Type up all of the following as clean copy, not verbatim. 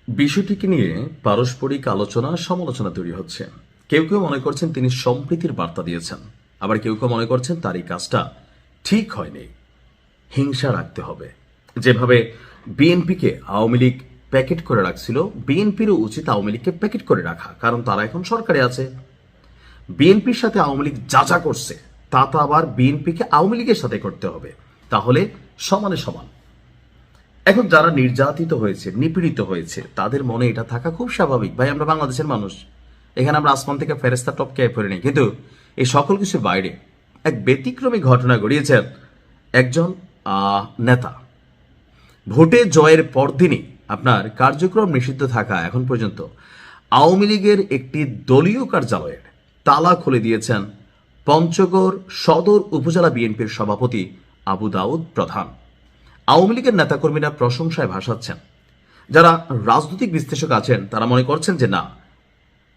বিষয়টিকে নিয়ে পারস্পরিক আলোচনা সমালোচনা তৈরি হচ্ছে। কেউ কেউ মনে করছেন তিনি সম্প্রীতির বার্তা দিয়েছেন, আবার কেউ কেউ মনে করছেন তার এই কাজটা ঠিক হয়নি, হিংসা রাখতে হবে। যেভাবে বিএনপিকে আওয়ামী লীগ প্যাকেট করে রাখছিল, বিএনপিরও উচিত আওয়ামী লীগকে প্যাকেট করে রাখা, কারণ তারা এখন সরকারে আছে। বিএনপির সাথে আওয়ামী লীগ যা যা করছে তা তো আবার বিএনপিকে আওয়ামী লীগের সাথে করতে হবে, তাহলে সমানে সমান। এখন যারা নির্যাতিত হয়েছে, নিপীড়িত হয়েছে, তাদের মনে এটা থাকা খুব স্বাভাবিক। ভাই, আমরা বাংলাদেশের মানুষ, এখানে আমরা আসমান থেকে ফেরেস্তা টপকে পড়িনি। কিন্তু এই সকল কিছুর বাইরে এক ব্যতিক্রমী ঘটনা ঘটিয়েছেন একজন নেতা। ভোটে জয়ের পরদিনই আপনার কার্যক্রম নিষিদ্ধ থাকা এখন পর্যন্ত আওয়ামী লীগের একটি দলীয় কার্যালয়ের তালা খুলে দিয়েছেন পঞ্চগড় সদর উপজেলা বিএনপির সভাপতি আবু দাউদ প্রধান। আওয়ামী লীগের নেতাকর্মীরা প্রশংসায় ভাসাচ্ছেন। যারা রাজনৈতিক বিশ্লেষক আছেন তারা মনে করছেন যে না,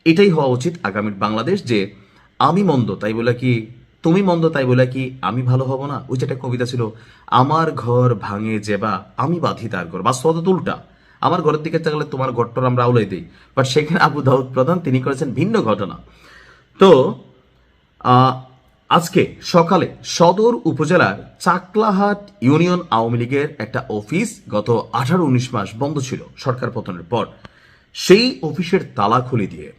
এটাই হওয়া উচিত আগামীর বাংলাদেশ, যে আমি মন্দ তাই বলে কি তুমি মন্দ তাই বলে কি আমি ভালো হব না। ওই যে একটা কবিতা ছিল, আমার ঘর ভাঙে যেবা আমি বাঁধি তার ঘর। বাস্তবতা তো উল্টা, আমার ঘরের দিকে তাকালে তোমার ঘরটার আমরা আউলাই দিই, বাট সেখানে আবু দাউদ প্রধান তিনি করেছেন ভিন্ন ঘটনা। তো আজকে সকালে সদর উপজেলার চাকলাহাট ইউনিয়ন আওয়ামী লীগের একটা অফিস গত 18-19 মাস বন্ধ ছিল সরকার পতনের পর, সেই অফিসের তালা খুলে দিয়ে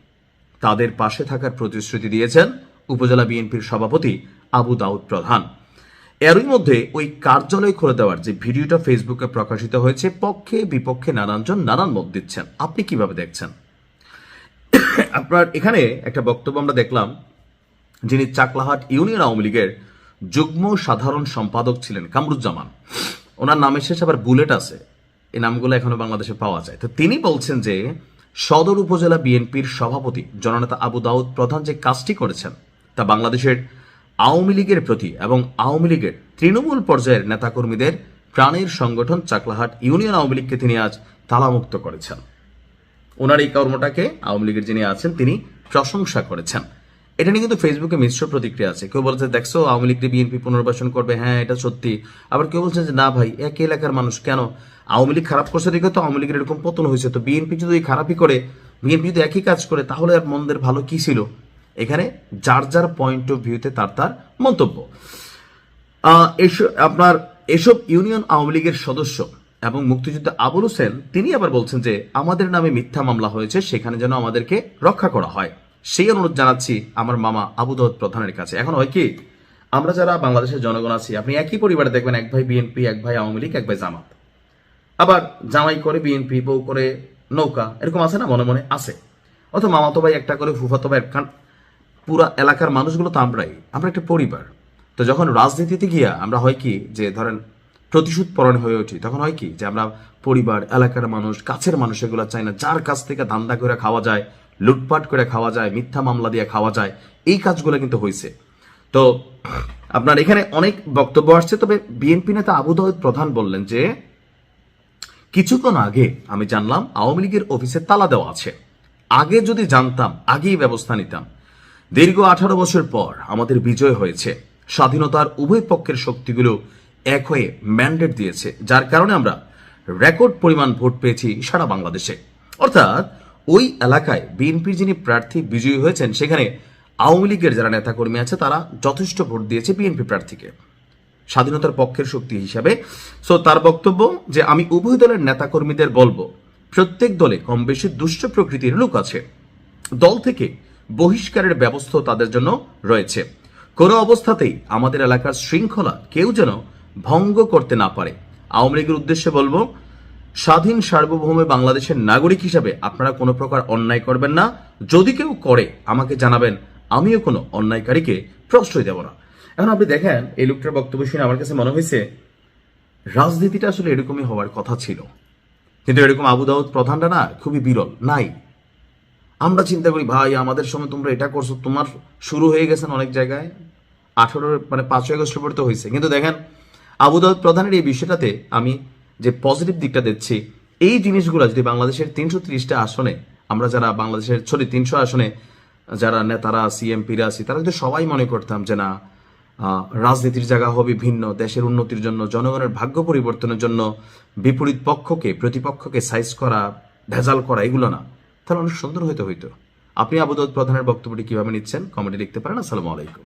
তাদের পাশে থাকার প্রতিশ্রুতি দিয়েছেন উপজেলা বিএনপির সভাপতি আবু দাউদ প্রধান। এরই মধ্যে ওই কার্যালয় খুলে দেওয়ার যে ভিডিওটা ফেসবুকে প্রকাশিত হয়েছে, পক্ষে বিপক্ষে নানানজন নানান মত দিচ্ছেন। আপনি কিভাবে দেখছেন? আপনার এখানে একটা বক্তব্য আমরা দেখলাম, যিনি চাকলাহাট ইউনিয়ন আওয়ামী লীগের যুগ্ম সাধারণ সম্পাদক ছিলেন কামরুজ্জামান, ওনার নামের শেষে আবার বুলেট আছে, এই নামগুলো এখনো বাংলাদেশে পাওয়া যায়। তো তিনি বলছেন যে সদর উপজেলা বিএনপির সভাপতি জননেতা আবু দাউদ প্রধান যে কাজটি করেছেন তা বাংলাদেশের আওয়ামী লীগের প্রতি এবং আওয়ামী লীগের তৃণমূল পর্যায়ের নেতাকর্মীদের প্রাণের সংগঠন চাকলাহাট ইউনিয়ন আওয়ামী লীগকে তিনি আজ তালামুক্ত করেছেন। ওনার এই কর্মটাকে আওয়ামী লীগের যিনি আছেন তিনি প্রশংসা করেছেন। এটা নিয়ে কিন্তু ফেসবুকে মিশ্র প্রতিক্রিয়া আছে। কেউ বলছে দেখছো আওয়ামী লীগকে বিএনপি পুনর্বাসন করবে, হ্যাঁ এটা সত্যি। আবার কেউ বলছে যে না ভাই, একই এলাকার মানুষ, কেন আওয়ামী লীগ খারাপ করছে দেখে তো আওয়ামী লীগের এরকম পতন হয়েছে, তো বিএনপি যদি খারাপই করে, বিএনপি যদি একই কাজ করে, তাহলে আর মন্দের ভালো কি ছিল? এখানে যার যার পয়েন্ট অফ ভিউতে তার তার মন্তব্য। আপনার এসব ইউনিয়ন আওয়ামী লীগের সদস্য এবং মুক্তিযোদ্ধা আবুল হোসেন তিনি আবার বলছেন যে আমাদের নামে মিথ্যা মামলা হয়েছে, সেখানে যেন আমাদেরকে রক্ষা করা হয়, সেই অনুরোধ জানাচ্ছি আমার মামা আবু দাউদ প্রধানের কাছে। এখন হয় কি, আমরা যারা বাংলাদেশের জনগণ আছি, আপনি একই পরিবারে দেখবেন এক ভাই বিএনপি, এক ভাই আওয়ামী লীগ, এক ভাই জামাত, আবার জামাই করে বিএনপি, বউ করে নৌকা, এরকম আছে না, মনে মনে আছে। অথবা মামাতো ভাই একটা করে, ফুফাতো ভাই, পুরা এলাকার মানুষগুলো তো আমরা একটা পরিবার। তো যখন রাজনীতিতে গিয়া আমরা হয় কি যে ধরেন প্রতিশোধ পরায়ণ হয়ে উঠি, তখন হয় কি যে আমরা পরিবার, এলাকার মানুষ, কাছের মানুষ এগুলো চাই না। যার কাছ থেকে ধান্দা করে খাওয়া যায়, লুটপাট করে খাওয়া যায়, মিথ্যা মামলা দিয়ে খাওয়া যায়, এই কাজগুলো কিন্তু হয়েছে। তো আপনার এখানে অনেক বক্তব্য আসছে। তবে বিএনপি নেতা আবু দাউদ প্রধান বললেন যে কিছুক্ষণ আগে আমি জানলাম আওয়ামী লীগের অফিসে তালা দেওয়া আছে, আগে যদি জানতাম আগেই ব্যবস্থা নিতাম। দীর্ঘ 18 বছর পর আমাদের বিজয় হয়েছে, স্বাধীনতার উভয় পক্ষের শক্তিগুলো এক হয়ে ম্যান্ডেট দিয়েছে, যার কারণে আমরা রেকর্ড পরিমাণ ভোট পেয়েছি সারা বাংলাদেশে। অর্থাৎ ওই এলাকায় বিএনপির যিনি প্রার্থী বিজয়ী হয়েছেন, সেখানে আওয়ামী লীগের যারা নেতাকর্মী আছে তারা যথেষ্ট ভোট দিয়েছে বিএনপি প্রার্থীকে স্বাধীনতার পক্ষের শক্তি হিসাবে। সো তার বক্তব্য যে আমি উভয় দলের নেতাকর্মীদের বলবো, প্রত্যেক দলে কম বেশি দুষ্ট প্রকৃতির লোক আছে, দল থেকে বহিষ্কারের ব্যবস্থাও তাদের জন্য রয়েছে। কোনো অবস্থাতেই আমাদের এলাকার শৃঙ্খলা কেউ যেন ভঙ্গ করতে না পারে। আওয়ামী লীগের উদ্দেশ্যে বলবো, স্বাধীন সার্বভৌম বাংলাদেশের নাগরিক হিসাবে আপনারা কোনো প্রকার অন্যায় করবেন না, যদি কেউ করে আমাকে জানাবেন, আমিও কোনো অন্যায়কারীকে প্রশ্রয় দেব না। এখন আপনি দেখেন এই লোকটার বক্তব্য শুনে আমার কাছে মনে হয়েছে রাজনীতিটা আসলে এরকমই হওয়ার কথা ছিল, কিন্তু এরকম আবু দাউদ প্রধানটা না খুবই বিরল, নাই। আমরা চিন্তা করি ভাই আমাদের সময় তোমরা এটা করছো, তোমার শুরু হয়ে গেছেন অনেক জায়গায়, 5ই আগস্টের পর তো হয়েছে। কিন্তু দেখেন আবু দাউদ প্রধানের এই বিষয়টাতে আমি যে পজিটিভ দিকটা দেখছি, এই জিনিসগুলো যদি বাংলাদেশের 330টা আসনে, আমরা যারা বাংলাদেশের 300 আসনে যারা নেতারা আছি, এমপিরা আছি, তারা যদি সবাই মনে করতাম যে না, রাজনীতির জায়গা হবে ভিন্ন, দেশের উন্নতির জন্য, জনগণের ভাগ্য পরিবর্তনের জন্য বিপরীত পক্ষকে, প্রতিপক্ষকে সাইজ করা, ভেজাল করা, এগুলো না, তাহলে অনেক সুন্দর হয়তো হইতো। আপনি আবু দাউদ প্রধানের বক্তব্যটি কিভাবে নিচ্ছেন কমেন্টে লিখতে পারেন। আসসালামু আলাইকুম।